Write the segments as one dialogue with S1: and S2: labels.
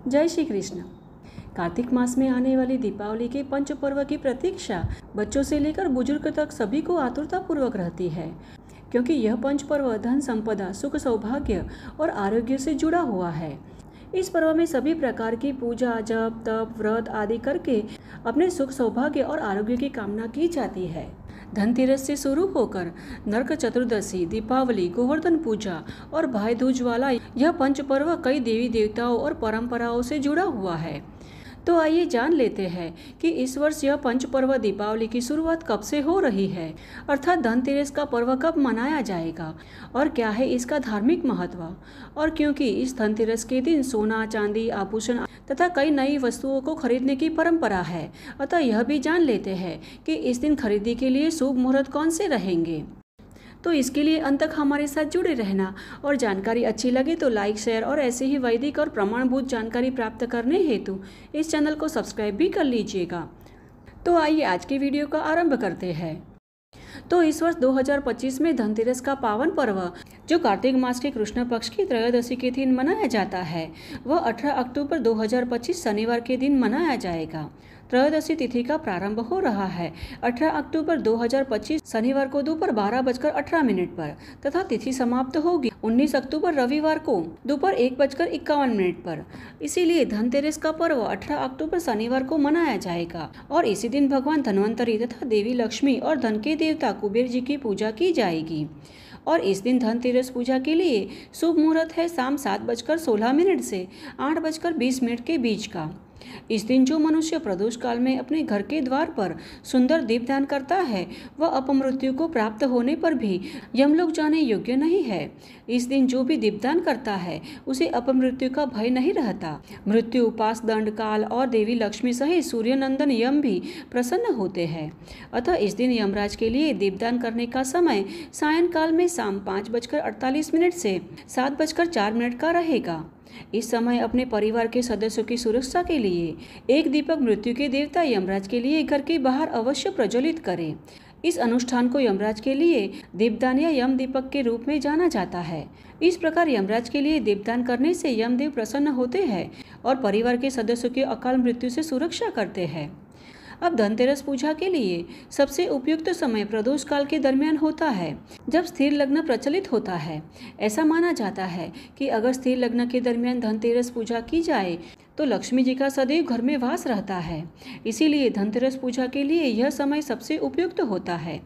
S1: जय श्री कृष्ण। कार्तिक मास में आने वाली दीपावली के पंच पर्व की प्रतीक्षा बच्चों से लेकर बुजुर्ग तक सभी को आतुरता पूर्वक रहती है, क्योंकि यह पंच पर्व धन संपदा, सुख, सौभाग्य और आरोग्य से जुड़ा हुआ है। इस पर्व में सभी प्रकार की पूजा, जप, तप, व्रत आदि करके अपने सुख, सौभाग्य और आरोग्य की कामना की जाती है। धनतेरस से शुरू होकर नरक चतुर्दशी, दीपावली, गोवर्धन पूजा और भाई दूज वाला यह पंच पर्व कई देवी देवताओं और परंपराओं से जुड़ा हुआ है। तो आइए जान लेते हैं कि इस वर्ष यह पंच पर्व दीपावली की शुरुआत कब से हो रही है, अर्थात धनतेरस का पर्व कब मनाया जाएगा और क्या है इसका धार्मिक महत्व। और क्योंकि इस धनतेरस के दिन सोना, चांदी, आभूषण तथा कई नई वस्तुओं को खरीदने की परंपरा है, अतः यह भी जान लेते हैं कि इस दिन खरीदी के लिए शुभ मुहूर्त कौन से रहेंगे। तो इसके लिए अंत तक हमारे साथ जुड़े रहना और जानकारी अच्छी लगे तो लाइक, शेयर और ऐसे ही वैदिक और प्रमाणभूत जानकारी प्राप्त करने हेतु इस चैनल को सब्सक्राइब भी कर लीजिएगा। तो आइए आज की वीडियो का आरंभ करते हैं। तो इस वर्ष 2025 में धनतेरस का पावन पर्व, जो कार्तिक मास के कृष्ण पक्ष की त्रयोदशी के दिन मनाया जाता है, वह 18 अक्टूबर 2025 शनिवार के दिन मनाया जाएगा। त्रयोदशी तिथि का प्रारंभ हो रहा है 18 अक्टूबर 2025 शनिवार को दोपहर 12:18 पर तथा तिथि समाप्त होगी 19 अक्टूबर रविवार को दोपहर 1:51 पर। इसीलिए धनतेरस का पर्व 18 अक्टूबर शनिवार को मनाया जाएगा और इसी दिन भगवान धन्वंतरी तथा देवी लक्ष्मी और धन के देवता कुबेर जी की पूजा की जाएगी। और इस दिन धनतेरस पूजा के लिए शुभ मुहूर्त है शाम 7:16 से 8:20 के बीच का। इस दिन जो मनुष्य प्रदोष काल में अपने घर के द्वार पर सुंदर दीपदान करता है, वह अपमृत्यु को प्राप्त होने पर भी यमलोक जाने योग्य नहीं है। इस दिन जो भी दीपदान करता है उसे अपमृत्यु का भय नहीं रहता। मृत्यु, पास, दंड, काल और देवी लक्ष्मी सहित सूर्य नंदन यम भी प्रसन्न होते हैं। अतः इस दिन यमराज के लिए दीपदान करने का समय सायंकाल में शाम 5:48 से 7:04 का रहेगा। इस समय अपने परिवार के सदस्यों की सुरक्षा के लिए एक दीपक मृत्यु के देवता यमराज के लिए घर के बाहर अवश्य प्रज्वलित करें। इस अनुष्ठान को यमराज के लिए दीपदान या यम दीपक के रूप में जाना जाता है। इस प्रकार यमराज के लिए दीपदान करने से यमदेव प्रसन्न होते हैं और परिवार के सदस्यों की अकाल मृत्यु से सुरक्षा करते हैं। अब धनतेरस पूजा के लिए सबसे उपयुक्त समय प्रदोष काल के दरमियान होता है, जब स्थिर लग्न प्रचलित होता है। ऐसा माना जाता है कि अगर स्थिर लग्न के दरमियान धनतेरस पूजा की जाए तो लक्ष्मी जी का सदैव घर में वास रहता है। इसीलिए धनतेरस पूजा के लिए यह समय सबसे उपयुक्त होता है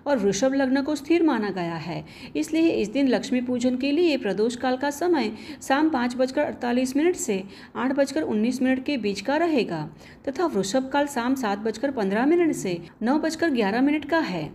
S1: और वृषभ लग्न को स्थिर माना गया है। इसलिए इस दिन लक्ष्मी पूजन के लिए प्रदोष काल का समय शाम 5:48 से 8:19 के बीच का रहेगा तथा वृषभ काल शाम 7:15 से 9:11 का है।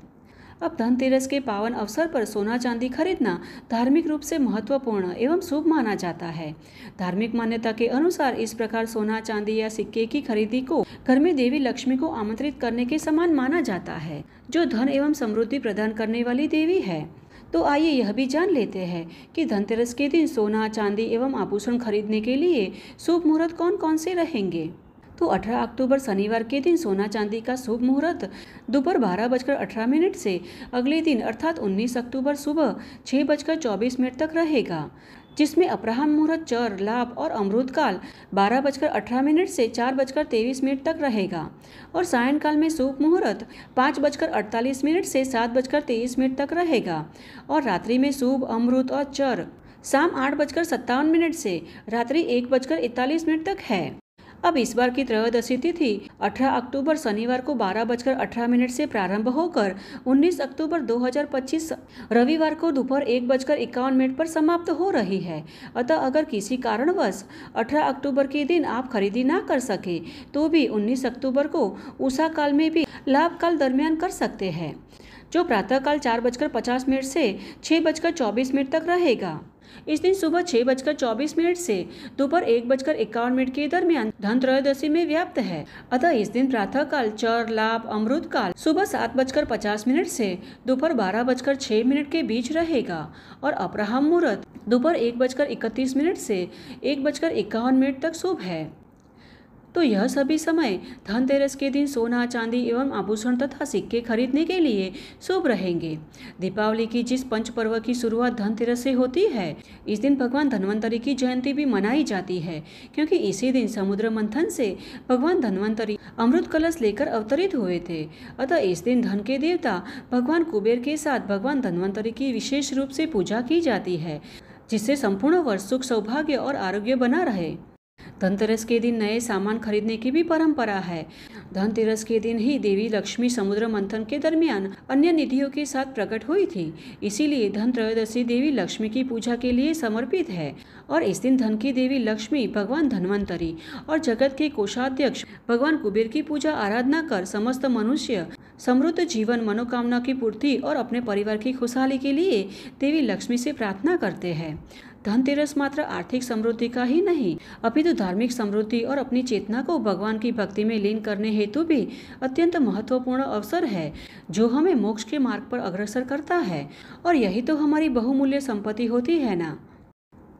S1: अब धनतेरस के पावन अवसर पर सोना चांदी खरीदना धार्मिक रूप से महत्वपूर्ण एवं शुभ माना जाता है। धार्मिक मान्यता के अनुसार इस प्रकार सोना, चांदी या सिक्के की खरीदी को घर में देवी लक्ष्मी को आमंत्रित करने के समान माना जाता है, जो धन एवं समृद्धि प्रदान करने वाली देवी है। तो आइए यह भी जान लेते हैं कि धनतेरस के दिन सोना, चांदी एवं आभूषण खरीदने के लिए शुभ मुहूर्त कौन कौन से रहेंगे। तो 18 अक्टूबर शनिवार के दिन सोना चांदी का शुभ मुहूर्त दोपहर 12:18 से अगले दिन अर्थात 19 अक्टूबर सुबह 6:24 तक रहेगा, जिसमें अपराह्न मुहूर्त, चर, लाभ और अमृत काल 12:18 से 4:23 तक रहेगा और सायंकाल में शुभ मुहूर्त 5:48 से 7:23 तक रहेगा और रात्रि में शुभ, अमृत और चर शाम 8:57 से रात्रि 1:41 तक है। अब इस बार की त्रयोदशी तिथि 18 अक्टूबर शनिवार को 12:18 से प्रारंभ होकर 19 अक्टूबर 2025 रविवार को दोपहर 1:51 पर समाप्त हो रही है। अतः अगर किसी कारणवश 18 अक्टूबर के दिन आप खरीदी ना कर सके तो भी 19 अक्टूबर को उषा काल में भी लाभ काल दरमियान कर सकते हैं, जो प्रातःकाल 4:50 से 6:24 तक रहेगा। इस दिन सुबह 6:24 से दोपहर 1:51 के दरमियान धन त्रयोदशी में व्याप्त है। अतः इस दिन प्रातःकाल, चर, लाभ, अमृत काल सुबह 7:50 से दोपहर 12:06 के बीच रहेगा और अपराह्न मुहूर्त दोपहर 1:31 से 1:51 तक शुभ है। तो यह सभी समय धनतेरस के दिन सोना, चांदी एवं आभूषण तथा सिक्के खरीदने के लिए शुभ रहेंगे। दीपावली की जिस पंच पर्व की शुरुआत धनतेरस से होती है, इस दिन भगवान धन्वंतरि की जयंती भी मनाई जाती है, क्योंकि इसी दिन समुद्र मंथन से भगवान धन्वंतरि अमृत कलश लेकर अवतरित हुए थे। अतः इस दिन धन के देवता भगवान कुबेर के साथ भगवान धन्वंतरि की विशेष रूप से पूजा की जाती है, जिससे संपूर्ण वर्ष सुख, सौभाग्य और आरोग्य बना रहे। धनतेरस के दिन नए सामान खरीदने की भी परंपरा है। धनतेरस के दिन ही देवी लक्ष्मी समुद्र मंथन के दरमियान अन्य निधियों के साथ प्रकट हुई थी, इसीलिए धन त्रयोदशी देवी लक्ष्मी की पूजा के लिए समर्पित है। और इस दिन धन की देवी लक्ष्मी, भगवान धन्वंतरि और जगत के कोषाध्यक्ष भगवान कुबेर की पूजा आराधना कर समस्त मनुष्य समृद्ध जीवन, मनोकामना की पूर्ति और अपने परिवार की खुशहाली के लिए देवी लक्ष्मी से प्रार्थना करते हैं। धनतेरस मात्र आर्थिक समृद्धि का ही नहीं, अपितु धार्मिक समृद्धि और अपनी चेतना को भगवान की भक्ति में लीन करने हेतु भी अत्यंत महत्वपूर्ण अवसर है, जो हमें मोक्ष के मार्ग पर अग्रसर करता है। और यही तो हमारी बहुमूल्य संपत्ति होती है ना।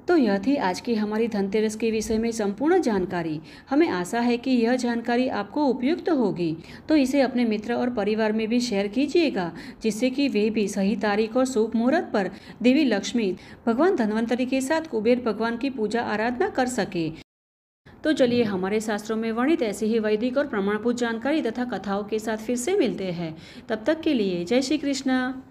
S1: तो यह थी आज की हमारी धनतेरस के विषय में संपूर्ण जानकारी। हमें आशा है कि यह जानकारी आपको उपयुक्त होगी, तो इसे अपने मित्र और परिवार में भी शेयर कीजिएगा, जिससे कि वे भी सही तारीख और शुभ मुहूर्त पर देवी लक्ष्मी, भगवान धन्वंतरि के साथ कुबेर भगवान की पूजा आराधना कर सके। तो चलिए, हमारे शास्त्रों में वर्णित ऐसी ही वैदिक और प्रमाणभूत जानकारी तथा कथाओं के साथ फिर से मिलते हैं। तब तक के लिए जय श्री कृष्ण।